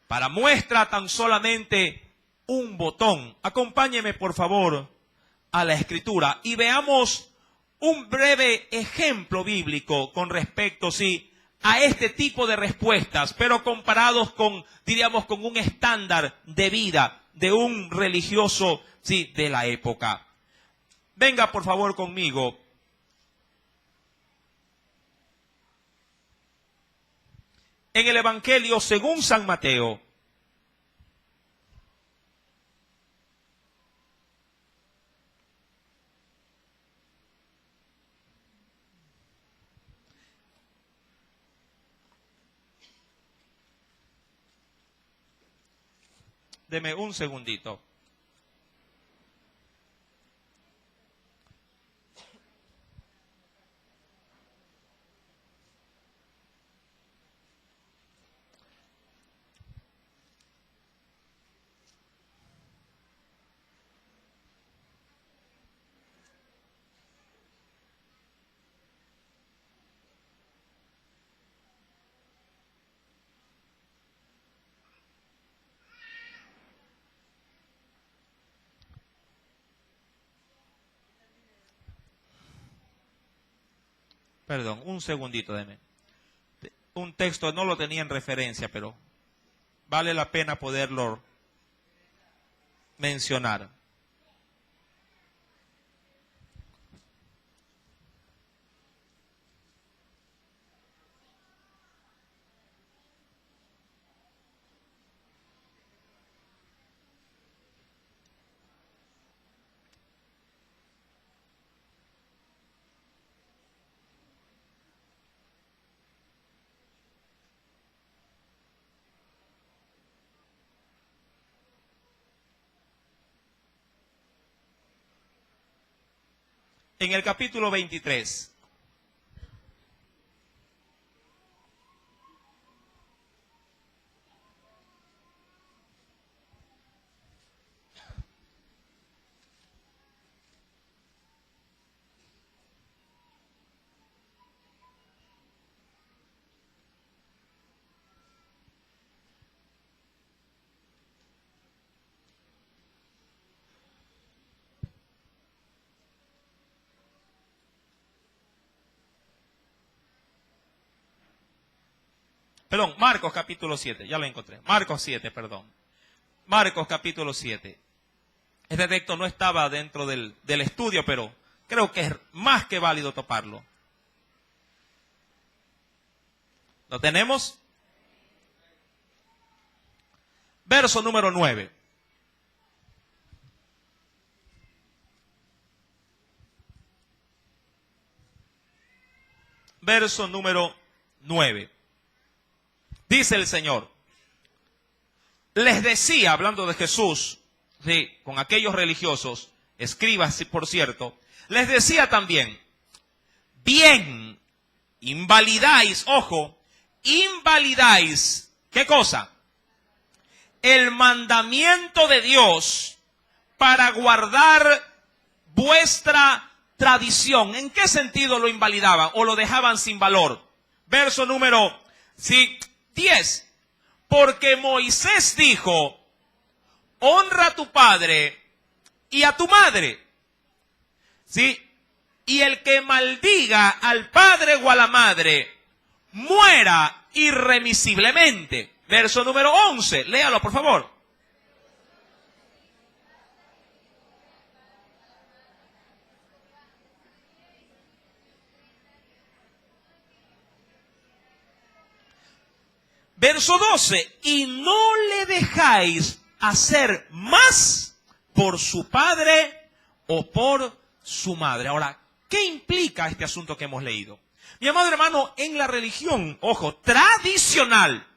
para muestra tan solamente un botón, acompáñeme por favor a la Escritura y veamos un breve ejemplo bíblico con respecto, sí, a este tipo de respuestas, pero comparados con, diríamos, con un estándar de vida de un religioso, sí, de la época. Venga por favor conmigo en el Evangelio según San Mateo. Deme un segundito. Perdón, un segundito, deme. Un texto no lo tenía en referencia, pero vale la pena poderlo mencionar. En el capítulo 23. Perdón, Marcos capítulo 7, ya lo encontré. Marcos 7, perdón. Marcos capítulo 7. Este texto no estaba dentro del estudio, pero creo que es más que válido toparlo. ¿Lo tenemos? Verso número 9. Verso número 9. Dice el Señor, les decía, hablando de Jesús, sí, con aquellos religiosos, escribas por cierto, les decía también, bien, invalidáis, ojo, invalidáis, ¿qué cosa? El mandamiento de Dios para guardar vuestra tradición. ¿En qué sentido lo invalidaban o lo dejaban sin valor? Verso número 10. Porque Moisés dijo, honra a tu padre y a tu madre. ¿Sí? Y el que maldiga al padre o a la madre, muera irremisiblemente. Verso número 11. Léalo, por favor. Verso 12, y no le dejáis hacer más por su padre o por su madre. Ahora, ¿qué implica este asunto que hemos leído? Mi amado hermano, en la religión, ojo, tradicional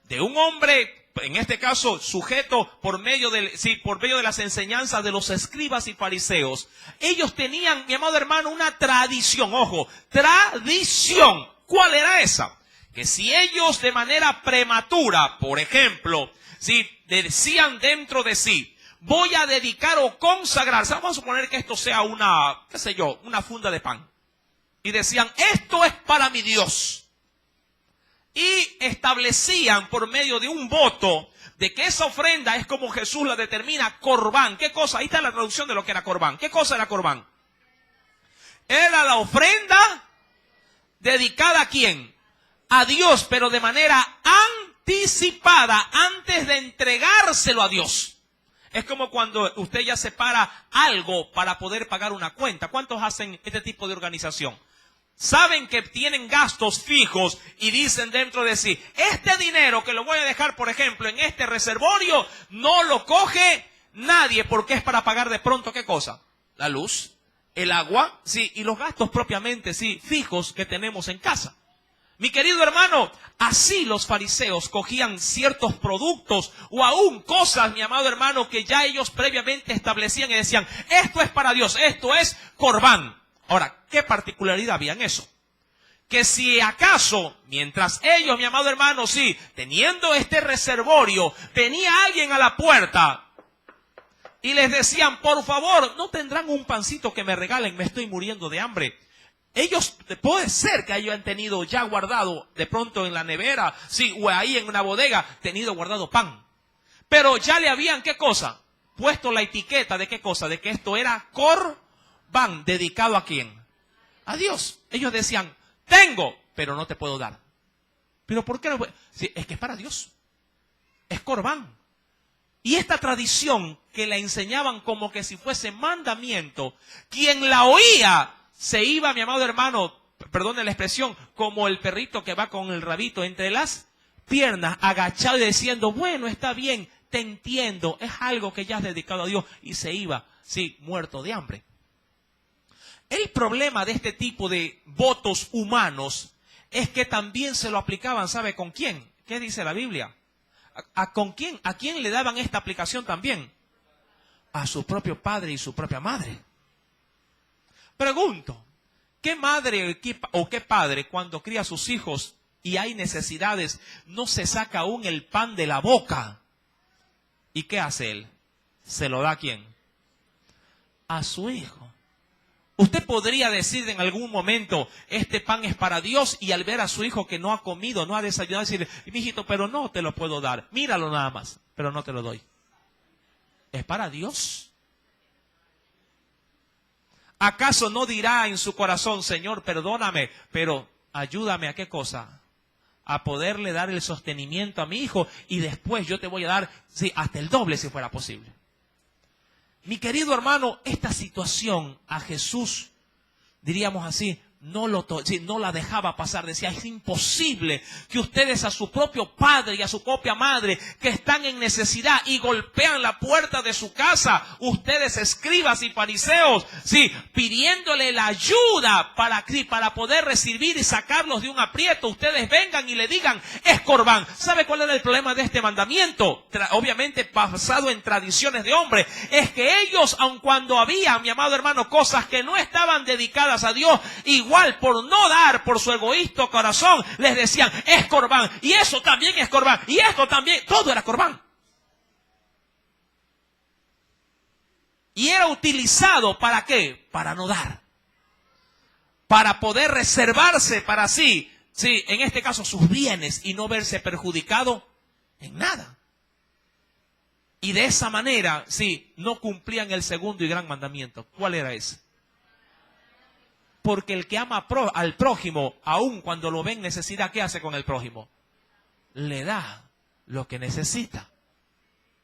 de un hombre, en este caso sujeto por medio de las enseñanzas de los escribas y fariseos, ellos tenían, mi amado hermano, una tradición, ojo, tradición. ¿Cuál era esa? Que si ellos de manera prematura, por ejemplo, si decían dentro de sí, voy a dedicar o consagrar, vamos a suponer que esto sea una, qué sé yo, una funda de pan. Y decían, esto es para mi Dios. Y establecían por medio de un voto de que esa ofrenda es como Jesús la determina, corbán. ¿Qué cosa? Ahí está la traducción de lo que era corbán. ¿Qué cosa era corbán? Era la ofrenda dedicada ¿a quién? A Dios, pero de manera anticipada, antes de entregárselo a Dios. Es como cuando usted ya separa algo para poder pagar una cuenta. ¿Cuántos hacen este tipo de organización? Saben que tienen gastos fijos y dicen dentro de sí, este dinero que lo voy a dejar, por ejemplo, en este reservorio, no lo coge nadie porque es para pagar de pronto, ¿qué cosa? La luz, el agua, sí, y los gastos propiamente, sí, fijos que tenemos en casa. Mi querido hermano, así los fariseos cogían ciertos productos o aún cosas, mi amado hermano, que ya ellos previamente establecían y decían, esto es para Dios, esto es corbán. Ahora, ¿qué particularidad había en eso? Que si acaso, mientras ellos, mi amado hermano, sí, teniendo este reservorio, venía alguien a la puerta y les decían, por favor, ¿no tendrán un pancito que me regalen? Me estoy muriendo de hambre. Ellos, puede ser que hayan tenido ya guardado, de pronto en la nevera, sí, o ahí en una bodega, tenido guardado pan. Pero ya le habían, ¿qué cosa? Puesto la etiqueta de qué cosa, de que esto era corbán, dedicado ¿a quién? A Dios. Ellos decían, tengo, pero no te puedo dar. ¿Pero por qué no? Sí, es que es para Dios. Es corbán. Y esta tradición que la enseñaban como que si fuese mandamiento, quien la oía se iba, mi amado hermano, perdone la expresión, como el perrito que va con el rabito entre las piernas, agachado y diciendo, bueno, está bien, te entiendo, es algo que ya has dedicado a Dios, y se iba, sí, muerto de hambre. El problema de este tipo de votos humanos es que también se lo aplicaban, ¿sabe con quién? ¿Qué dice la Biblia? ¿Con quién? ¿A quién le daban esta aplicación también? A su propio padre y su propia madre. Pregunto, ¿qué madre o qué padre cuando cría a sus hijos y hay necesidades no se saca aún el pan de la boca? ¿Y qué hace él? ¿Se lo da a quién? A su hijo. Usted podría decir en algún momento, este pan es para Dios, y al ver a su hijo que no ha comido, no ha desayunado, decirle, mijito, pero no te lo puedo dar. Míralo nada más, pero no te lo doy. ¿Es para Dios? ¿Acaso no dirá en su corazón, Señor, perdóname, pero ayúdame a qué cosa? A poderle dar el sostenimiento a mi hijo y después yo te voy a dar, sí, hasta el doble si fuera posible. Mi querido hermano, esta situación a Jesús, diríamos así, no la dejaba pasar. Decía, es imposible que ustedes a su propio padre y a su propia madre que están en necesidad y golpean la puerta de su casa, ustedes escribas y fariseos, sí, pidiéndole la ayuda para poder recibir y sacarlos de un aprieto, ustedes vengan y le digan, es Corbán. ¿Sabe cuál era el problema de este mandamiento? Obviamente basado en tradiciones de hombre, es que ellos, aun cuando había, mi amado hermano, cosas que no estaban dedicadas a Dios, igual por no dar, por su egoísta corazón, les decían, es Corbán, y eso también es Corbán, y esto también, todo era Corbán. Y era utilizado, ¿para qué? Para no dar. Para poder reservarse para sí, en este caso sus bienes, y no verse perjudicado en nada. Y de esa manera, no cumplían el segundo y gran mandamiento. ¿Cuál era ese? Porque el que ama al prójimo, aun cuando lo ve en necesidad, ¿qué hace con el prójimo? Le da lo que necesita.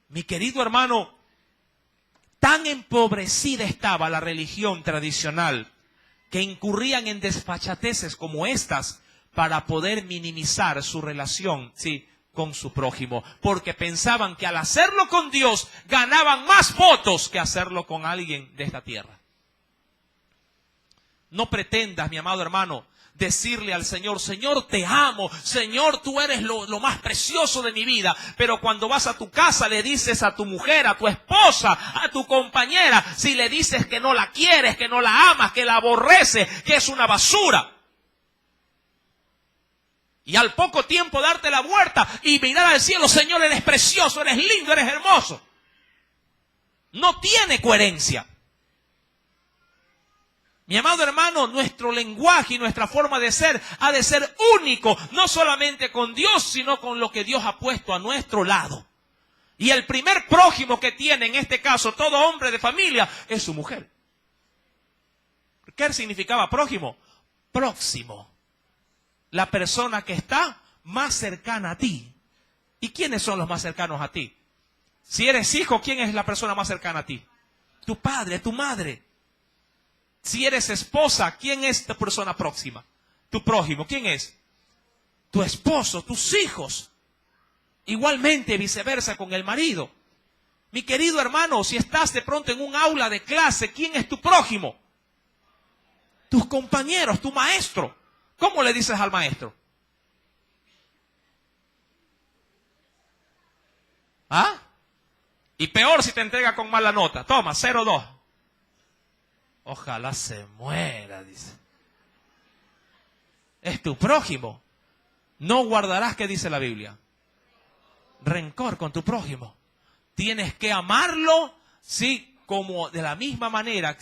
Mi querido hermano, tan empobrecida estaba la religión tradicional que incurrían en desfachateces como estas para poder minimizar su relación, con su prójimo. Porque pensaban que al hacerlo con Dios ganaban más votos que hacerlo con alguien de esta tierra. No pretendas, mi amado hermano, decirle al Señor, Señor, te amo, Señor, tú eres lo más precioso de mi vida. Pero cuando vas a tu casa le dices a tu mujer, a tu esposa, a tu compañera, si le dices que no la quieres, que no la amas, que la aborreces, que es una basura. Y al poco tiempo darte la vuelta y mirar al cielo, Señor, eres precioso, eres lindo, eres hermoso. No tiene coherencia. Mi amado hermano, nuestro lenguaje y nuestra forma de ser ha de ser único, no solamente con Dios, sino con lo que Dios ha puesto a nuestro lado. Y el primer prójimo que tiene, en este caso, todo hombre de familia, es su mujer. ¿Qué significaba prójimo? Próximo. La persona que está más cercana a ti. ¿Y quiénes son los más cercanos a ti? Si eres hijo, ¿quién es la persona más cercana a ti? Tu padre, tu madre. Si eres esposa, ¿quién es tu persona próxima? Tu prójimo, ¿quién es? Tu esposo, tus hijos. Igualmente viceversa con el marido. Mi querido hermano, si estás de pronto en un aula de clase, ¿quién es tu prójimo? Tus compañeros, tu maestro. ¿Cómo le dices al maestro? ¿Ah? Y peor si te entrega con mala nota. Toma, 0-2. Ojalá se muera, dice. Es tu prójimo. No guardarás, ¿qué dice la Biblia? Rencor con tu prójimo. Tienes que amarlo, como de la misma manera,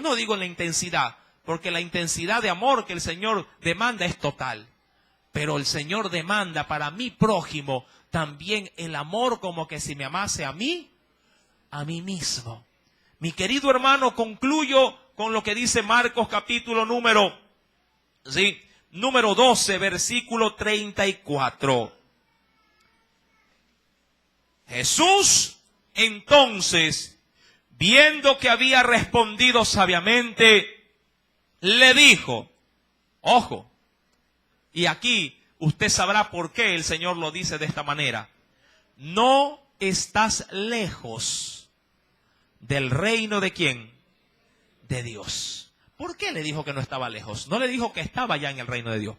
no digo en la intensidad, porque la intensidad de amor que el Señor demanda es total. Pero el Señor demanda para mi prójimo también el amor como que si me amase a mí mismo. Mi querido hermano, concluyo con lo que dice Marcos capítulo número 12, versículo 34. Jesús, entonces, viendo que había respondido sabiamente, le dijo, ojo, y aquí usted sabrá por qué el Señor lo dice de esta manera, no estás lejos del reino de ¿quién? De Dios. ¿Por qué le dijo que no estaba lejos? No le dijo que estaba ya en el reino de Dios.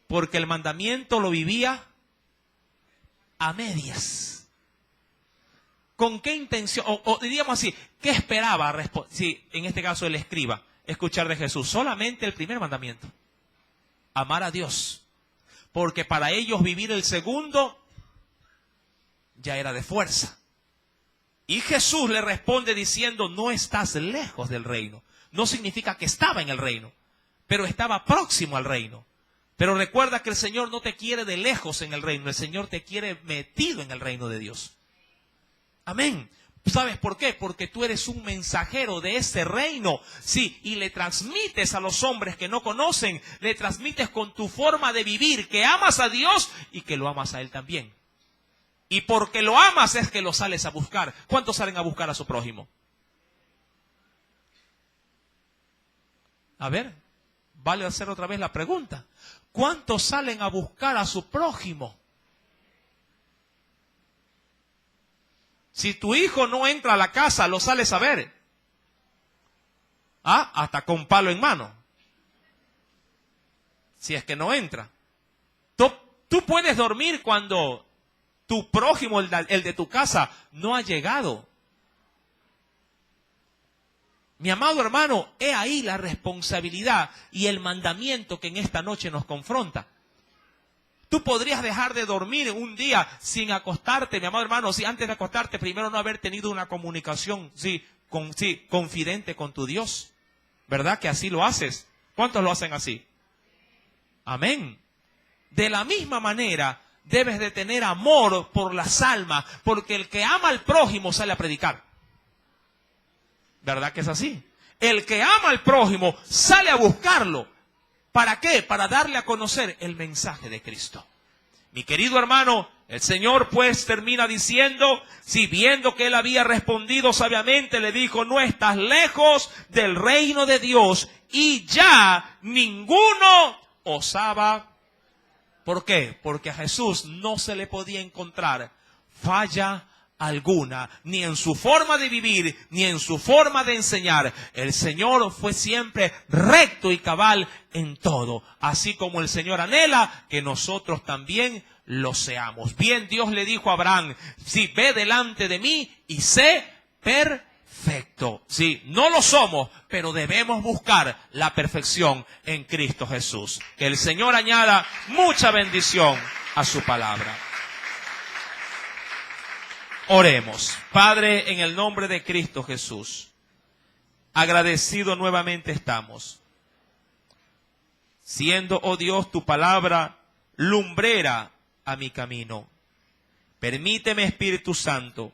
Porque el mandamiento lo vivía a medias. ¿Con qué intención? O diríamos así, ¿qué esperaba? En este caso el escriba, escuchar de Jesús. Solamente el primer mandamiento. Amar a Dios. Porque para ellos vivir el segundo ya era de fuerza. Y Jesús le responde diciendo, no estás lejos del reino. No significa que estaba en el reino, pero estaba próximo al reino. Pero recuerda que el Señor no te quiere de lejos en el reino, el Señor te quiere metido en el reino de Dios. Amén. ¿Sabes por qué? Porque tú eres un mensajero de ese reino. Y le transmites a los hombres que no conocen, le transmites con tu forma de vivir, que amas a Dios y que lo amas a Él también. Y porque lo amas es que lo sales a buscar. ¿Cuántos salen a buscar a su prójimo? A ver. vale hacer otra vez la pregunta. ¿Cuántos salen a buscar a su prójimo? Si tu hijo no entra a la casa, lo sales a ver. Ah, hasta con palo en mano. Si es que no entra. Tú puedes dormir cuando tu prójimo, el de tu casa, no ha llegado. Mi amado hermano, he ahí la responsabilidad y el mandamiento que en esta noche nos confronta. Tú podrías dejar de dormir un día sin acostarte, mi amado hermano, si antes de acostarte primero no haber tenido una comunicación, confidente con tu Dios. ¿Verdad que así lo haces? ¿Cuántos lo hacen así? Amén. De la misma manera, debes de tener amor por las almas, porque el que ama al prójimo sale a predicar. ¿Verdad que es así? El que ama al prójimo sale a buscarlo. ¿Para qué? Para darle a conocer el mensaje de Cristo. Mi querido hermano, el Señor pues termina diciendo, si viendo que él había respondido sabiamente, le dijo, no estás lejos del reino de Dios, y ya ninguno osaba. ¿Por qué? Porque a Jesús no se le podía encontrar falla alguna, ni en su forma de vivir, ni en su forma de enseñar. El Señor fue siempre recto y cabal en todo, así como el Señor anhela que nosotros también lo seamos. Bien, Dios le dijo a Abraham, sí, ve delante de mí y sé perfecto. Sí, no lo somos, pero debemos buscar la perfección en Cristo Jesús. Que el Señor añada mucha bendición a su palabra. Oremos. Padre, en el nombre de Cristo Jesús, agradecido nuevamente estamos, siendo, oh Dios, tu palabra lumbrera a mi camino. Permíteme, Espíritu Santo,